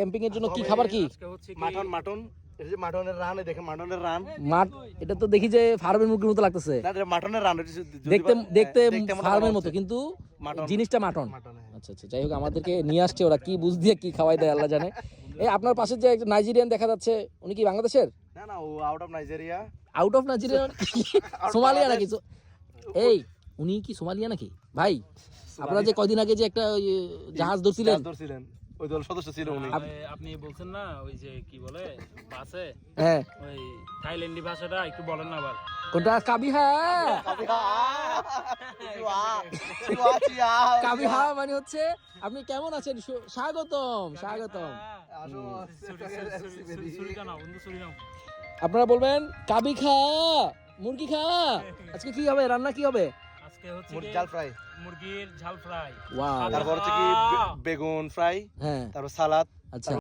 Camping এর জন্য কি খাবার কি? মাটন মাটন, এই যে মাটনের রান, দেখেন মাটনের রান। এটা তো দেখি যে ফার্মের মুরগির মতো লাগতেছে। না এটা মাটনের রান, দেখতে দেখতে ফার্মের মতো, কিন্তু জিনিসটা মাটন। আচ্ছা আচ্ছা, যাই হোক, আমাদেরকে নিয়ে আসছে ওরা, কি বুঝ দিয়ে কি খাওয়াই দেয় আল্লাহ জানে। এই আপনার পাশে যে একটা নাইজেরিয়ান দেখা যাচ্ছে, উনি কি বাংলাদেশের? না না, ও out of Nigeria. Out of Nigeria? Somalia নাকি? এই উনি কি সোমালিয়া নাকি ভাই? আপনারা যে কয়দিন আগে যে একটা জাহাজ ধরছিলেন, ওই দল সদস্য ছিল উনি। আপনি বলছেন না ওই যে কি বলে বাসে, হ্যাঁ ওই থাইল্যান্ডি ভাষাটা একটু বলেন না আবার। কোনটা? কাবিহা। কাবিহা মানে হচ্ছে আপনি কেমন আছেন, স্বাগতম স্বাগতম। আপনারা বলবেন কাবি খা, মুরগি খা। আজকে কি হবে, রান্না কি হবে? আজকে হচ্ছে মুরগির ঝাল ফ্রাই, মুরগির ঝাল ফ্রাই, ওয়াও। তারপর হচ্ছে কি বেগুন ফ্রাই, হ্যাঁ তারপর সালাদ। আচ্ছা।